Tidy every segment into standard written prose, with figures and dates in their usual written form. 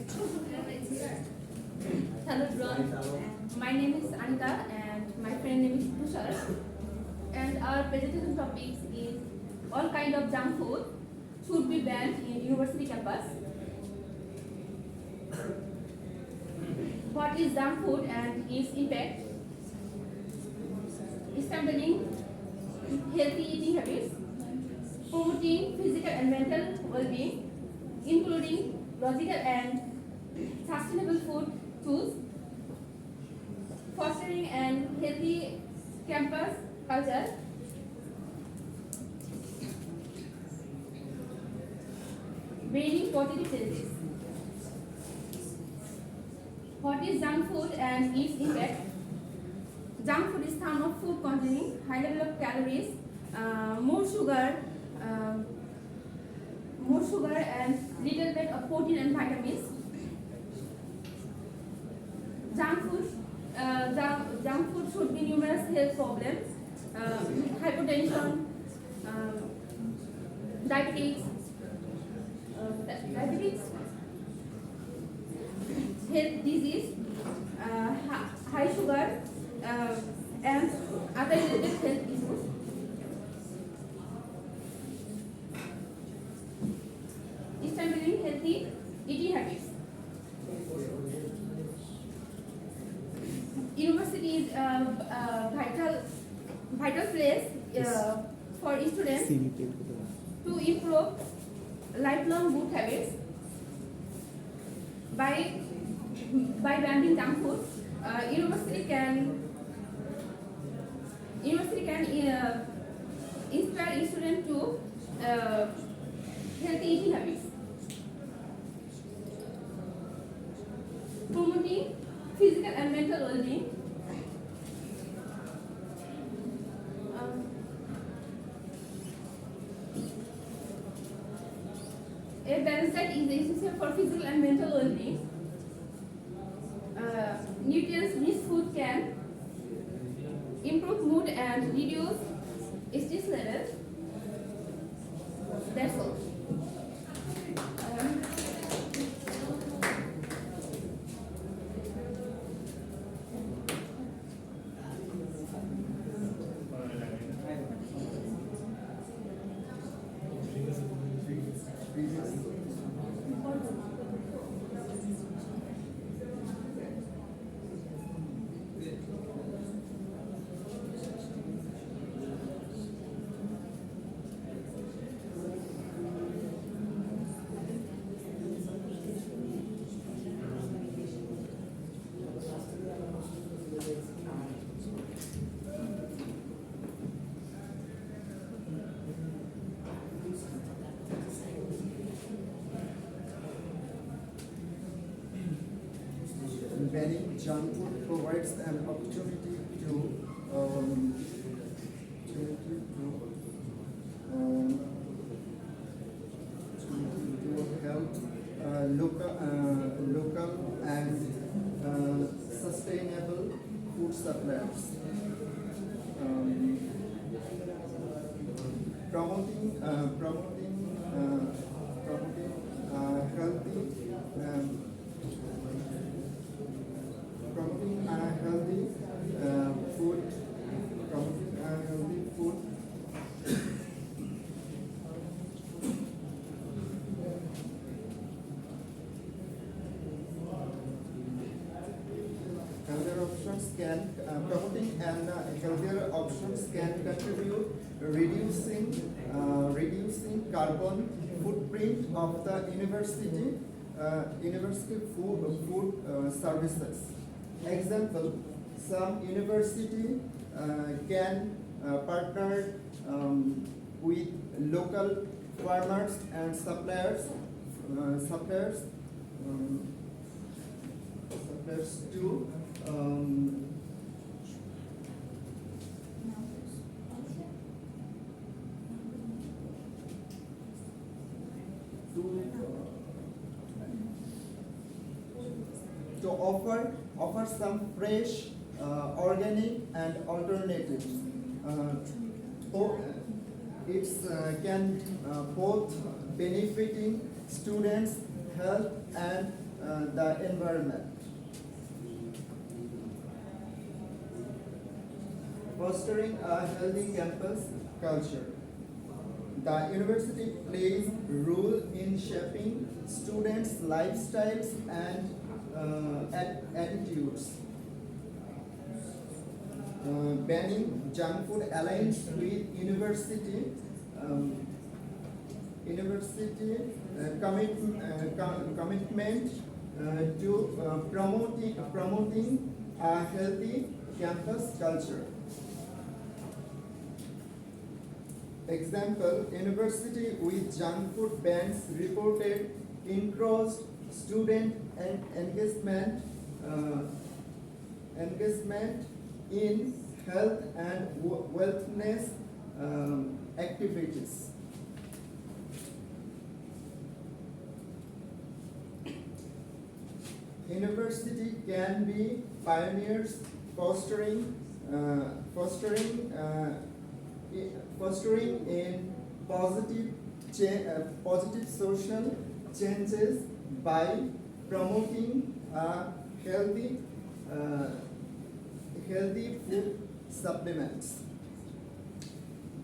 Hello everyone, my name is Anita and my friend name is Tushar, and our presentation topic is all kind of junk food should be banned in university campus. What is junk food and its impact? Strengthening healthy eating habits, promoting physical and mental well-being, including logical and sustainable food choose, fostering an healthy campus culture, bringing positive changes. What is junk food and its impact? Junk food is term of food containing high level of calories, more sugar and little bit of protein and vitamins. Junk food should be numerous health problems, hypertension, diabetes, health disease, high sugar, and other related health issues. Establishing healthy eating habits. University is a vital place for students to improve lifelong good habits. By banning junk food, university can inspire students to healthy eating habits. Promoting physical and mental well-being. A balanced diet is essential for physical and mental well-being. Nutrients-rich food can improve mood and reduce stress levels. That's all. Banning junk food provides an opportunity to help local and sustainable food suppliers. Promoting healthy food. Promoting and healthier options can contribute reducing carbon footprint of the university food services. Example: some university can partner with local farmers and suppliers to offer some fresh, organic and alternatives. It's can both benefiting students' health and the environment. Fostering a healthy campus culture. The university plays a role in shaping students' lifestyles and attitudes. Banning junk food aligns with commitment to promoting a healthy campus culture. Example, university with junk food bans reported increased student engagement in health and wellness activities. University can be pioneers fostering in positive social changes by promoting healthy food supplements.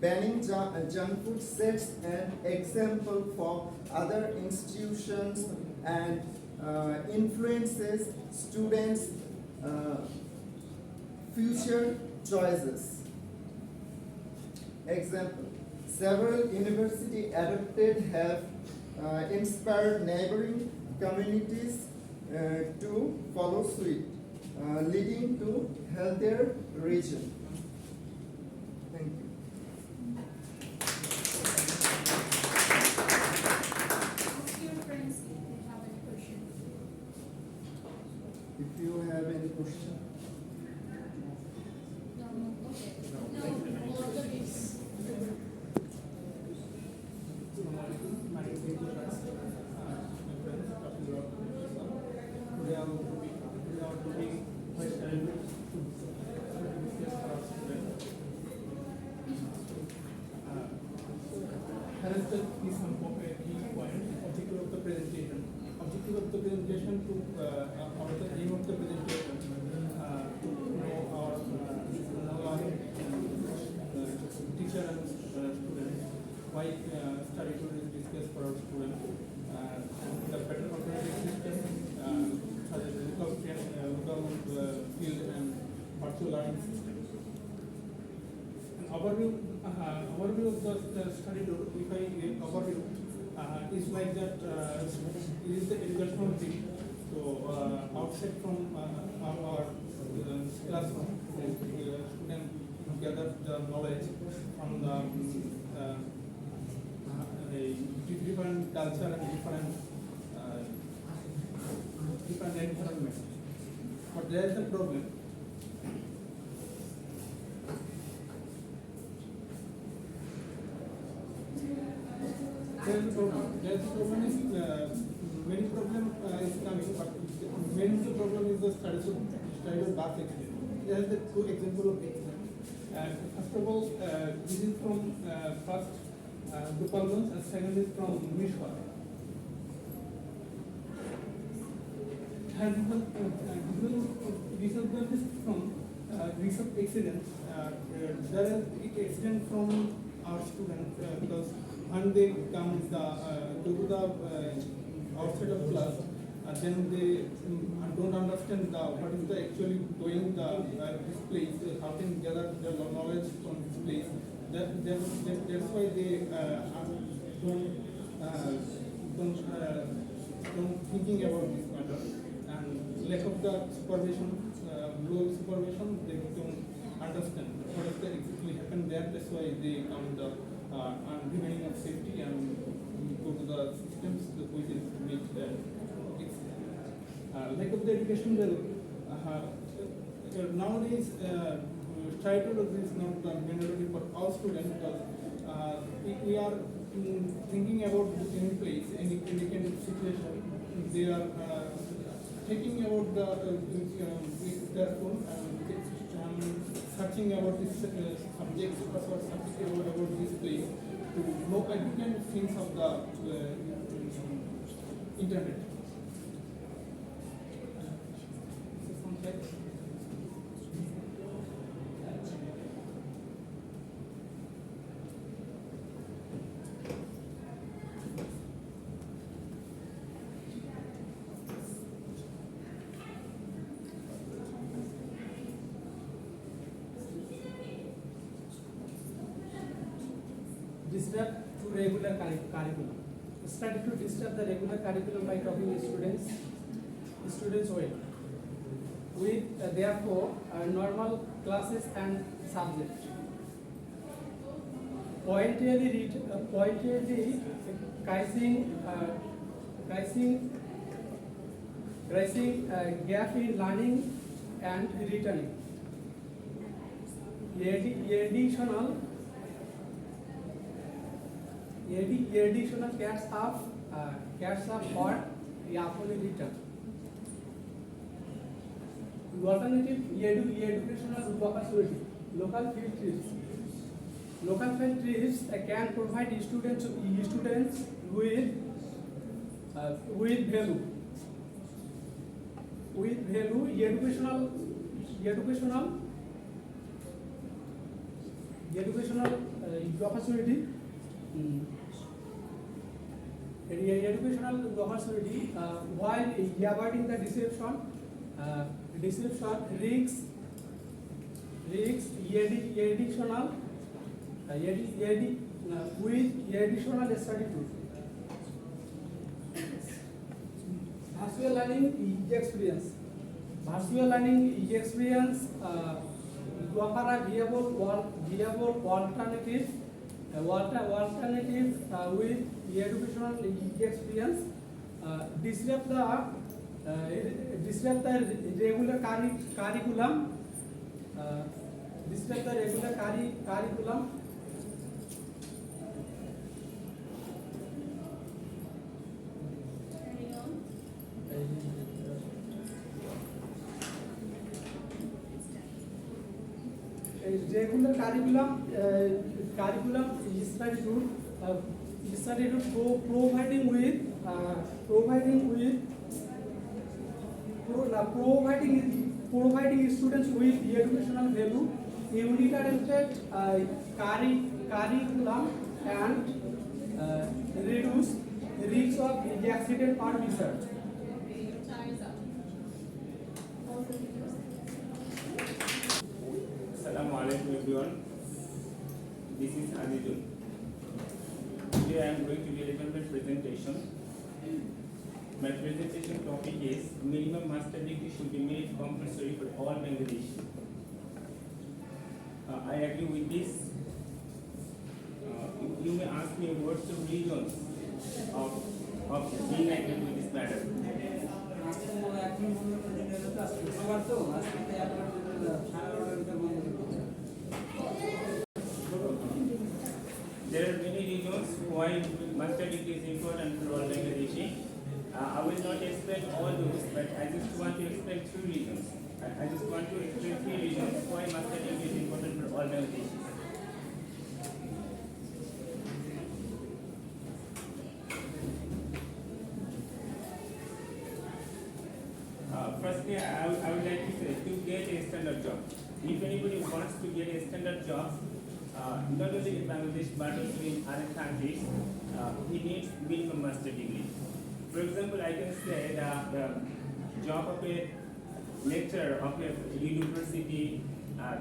Banning junk food sets an example for other institutions and influences students' future choices. Example, several university adopted have inspired neighboring communities to follow suit, leading to healthier region. Thank you. Ask your friends if they have any question. If you have any question. No, okay. No, more the bits. Harassment is some key point. Objective of the presentation. Objective of the presentation to or the aim of the presentation to know our teacher and students why study tour is discussed for our students. The better operating system such as lookup field and virtual learning system. Overview of the study tour, if I overview, is like that, it is the educational thing. So, outset from our classroom, students gather the knowledge from the different culture and different environment. But there is a problem. There's a problem is many problem is coming, but main problem is the study of birth accident. There is the two example of accident. First of all, this is from first Gopalganj and second is from Mishwar. Result is from recent accident. There is accident from our student because when they come go to the outside of class, then they don't understand what is the actually going this place, how can gather the knowledge from this place. That's why they don't thinking about this matter, and lack of the supervision, low supervision, they don't understand what is the exactly happened there. That's why they come the remaining of safety and go to the systems which is make lack of the education level. Nowadays, title is not mandatory for all students because we are thinking about any place, any kind of situation. They are thinking about their phone and searching about this subjects or searching about this place to know different things of the internet. regular curriculum. Started to disturb the regular curriculum by talking to students well. With therefore normal classes and subject. Pointedly pricing gap in learning and returning. Additional cash up for Yapoli return. Alternative educational opportunity. Local field trips. Local field trips can provide students with value. With value, educational opportunity. Educational opportunity while avoiding the deception, risks, additional, with additional study tools. Virtual learning experience. Virtual learning experience offer a viable alternative with educational experience. Disrupt the regular curriculum. Regular curriculum is studied providing students with educational value, unit-oriented curriculum, and reduce risks of accident or research. Assalamu alaikum everyone. This is Anidun. Today I am going to do a little bit presentation. My presentation topic is minimum master degree should be made compulsory for all Bangladeshi. I agree with this. You may ask me what's the reasons of being agree with this matter. There are many reasons why master degree is important for all Bangladeshi. I will not explain all those, but I just want to explain three reasons. I just want to explain three reasons why master degree is important for all Bangladeshi. Firstly, I would like to say to get a standard job. If anybody wants to get a standard job, not only in Bangladesh but also in other countries, he needs minimum master degree. For example, I can say that the job of a lecturer of a university,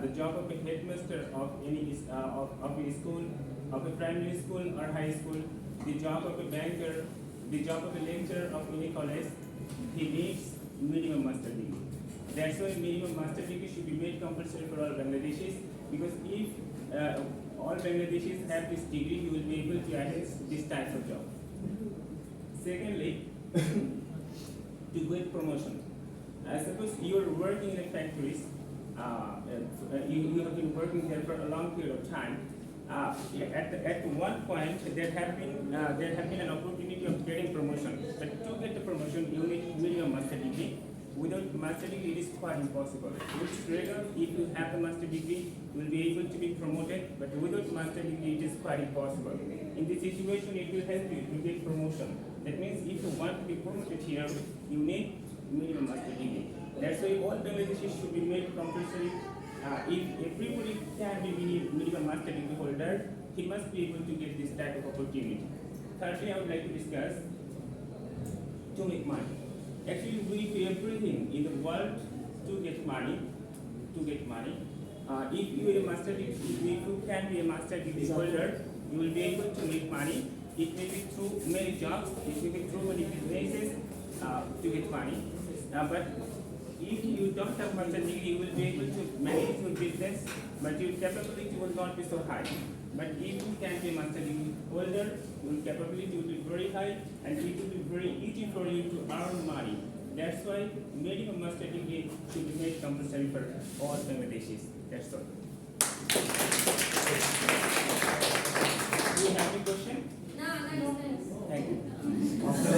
the job of a headmaster of any of a school, of a primary school or high school, the job of a banker, the job of a lecturer of any college, he needs minimum master degree. That's why minimum master degree should be made compulsory for all Bangladeshis, because if all Bangladeshis have this degree, you will be able to access this type of job. Secondly, to get promotion. Suppose you are working in a factories, you have been working there for a long period of time. At one point, there have been an opportunity of getting promotion. But to get the promotion, you need minimum master degree. Without master degree, it is quite impossible. Which rather, if you have the master degree, you will be able to be promoted. But without master degree, it is quite impossible. In this situation, it will help you to get promotion. That means if you want to be promoted here, you need minimum master degree. That's why all Bangladeshis should be made compulsory. If everybody can be minimum master degree holder, he must be able to get this type of opportunity. Thirdly, I would like to discuss to make money. Actually, we do everything in the world to get money. If you are a master degree, if you can be a master degree holder, you will be able to make money. It may be through many jobs, it may be through many businesses to get money. But if you don't have master degree, you will be able to manage your business, but your capability will not be so high. But if you can be master degree holder, your capability will be very high, and it will be very easy for you to earn money. That's why getting a master degree should be made compulsory for all Bangladeshis. That's all. Do you have any question? No, nice. Thank you.